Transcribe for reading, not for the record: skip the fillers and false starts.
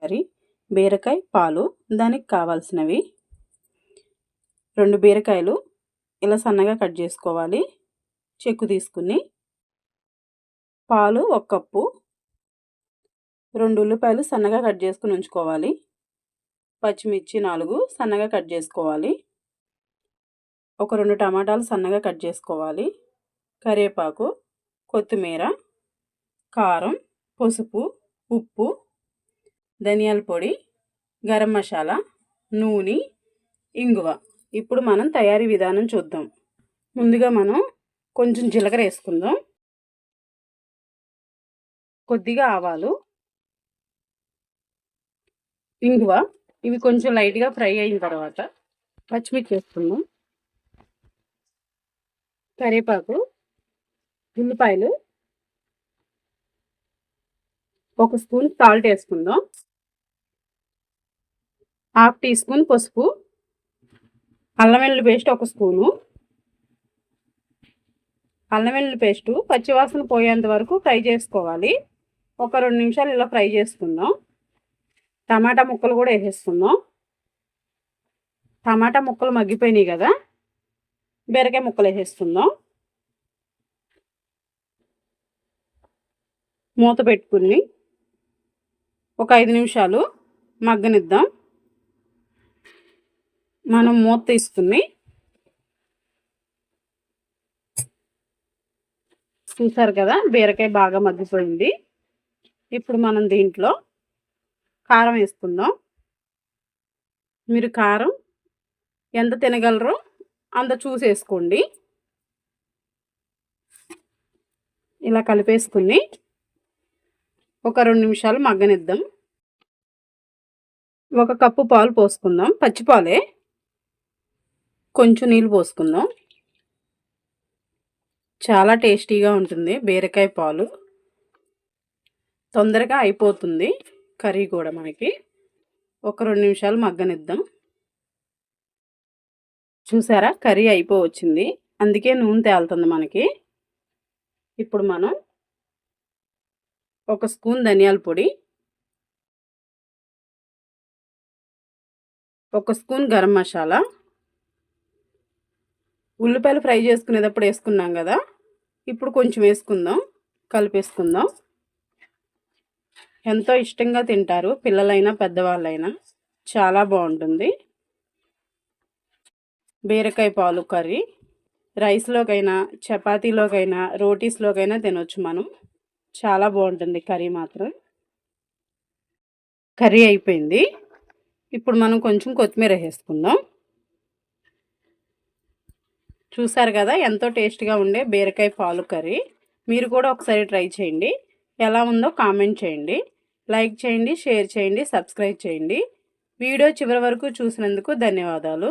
Curry బీరకాయ పాలు. దానికి కావాల్సినవి 2 బీరకాయలు ఇలా సన్నగా కట్ చేసుకోవాలి, చెక్కు తీసుకుని. పాలు 1 కప్పు, 2 ఉల్లిపాయలు సన్నగా కట్ చేసుకుని ఉంచుకోవాలి, పచ్చిమిర్చి 4 సన్నగా కట్ చేసుకోవాలి, ఒక 2 టమాటాలు సన్నగా కట్ చేసుకోవాలి, కరివేపాకు, కొత్తిమీర, కారం, పసుపు, ఉప్పు, ధనియాల పొడి, గరం మసాలా, నూనె, ఇంగువ. ఇప్పుడు మనం తయారీ విధానం చూద్దాం. ముందుగా మనం కొంచెం జీలకర్ర వేసుకుందాం, కొద్దిగా ఆవాలు, ఇంగువ. ఇవి కొంచెం లైట్గా ఫ్రై అయిన తర్వాత పచ్చిమిర్చి వేసుకుందాం, కరివేపాకు, ఉల్లిపాయలు, 1 స్పూన్ సాల్ట్ వేసుకుందాం, 1/2 టీ స్పూన్ పసుపు, అల్లం వెల్లుల్లి పేస్ట్ 1 స్పూను. అల్లం వెల్లుల్లి పేస్టు పచ్చివాసన పోయేంత వరకు ఫ్రై చేసుకోవాలి. ఒక 2 నిమిషాలు ఇలా ఫ్రై చేసుకుందాం. టమాటా ముక్కలు కూడా వేసేసుకుందాం. టమాటా ముక్కలు మగ్గిపోయినాయి కదా, బీరకాయ ముక్కలు వేసేసుకుందాం. మూత పెట్టుకుని ఒక 5 నిమిషాలు మగ్గనిద్దాం. మనం మూత తీసుకుని చూసారు కదా, బీరకాయ బాగా మగ్గిపోయింది. ఇప్పుడు మనం దీంట్లో కారం వేసుకుందాం. మీరు కారం ఎంత తినగలరో అంత చూసేసుకోండి. ఇలా కలిపేసుకుని ఒక 2 నిమిషాలు మగ్గనిద్దాం. 1 కప్పు పాలు పోసుకుందాం, పచ్చిపాలే. కొంచెం నీళ్ళు పోసుకుందాం. చాలా టేస్టీగా ఉంటుంది బీరకాయ పాలు, తొందరగా అయిపోతుంది కర్రీ కూడా మనకి. ఒక 2 నిమిషాలు మగ్గనిద్దాం. చూసారా, కర్రీ అయిపోవచ్చింది, అందుకే నూనె తేలుతుంది మనకి. ఇప్పుడు మనం 1 స్పూన్ ధనియాల పొడి, 1 స్పూన్ గరం మసాలా, ఉల్లిపాయలు ఫ్రై చేసుకునేటప్పుడు వేసుకున్నాం కదా, ఇప్పుడు కొంచెం వేసుకుందాం, కలిపేసుకుందాం. ఎంతో ఇష్టంగా తింటారు పిల్లలైనా పెద్దవాళ్ళైనా, చాలా బాగుంటుంది బీరకాయ పాలు కర్రీ. రైస్లోకైనా, చపాతీలోకైనా, రోటీస్లోకైనా తినొచ్చు మనం. చాలా బాగుంటుంది కర్రీ మాత్రం. కర్రీ అయిపోయింది. ఇప్పుడు మనం కొంచెం కొత్తిమీర వేసుకుందాం. చూసారు కదా, ఎంతో టేస్ట్గా ఉండే బీరకాయ పాలు కర్రీ. మీరు కూడా ఒకసారి ట్రై చేయండి. ఎలా ఉందో కామెంట్ చేయండి, లైక్ చేయండి, షేర్ చేయండి, సబ్స్క్రైబ్ చేయండి. వీడియో చివరి వరకు చూసినందుకు ధన్యవాదాలు.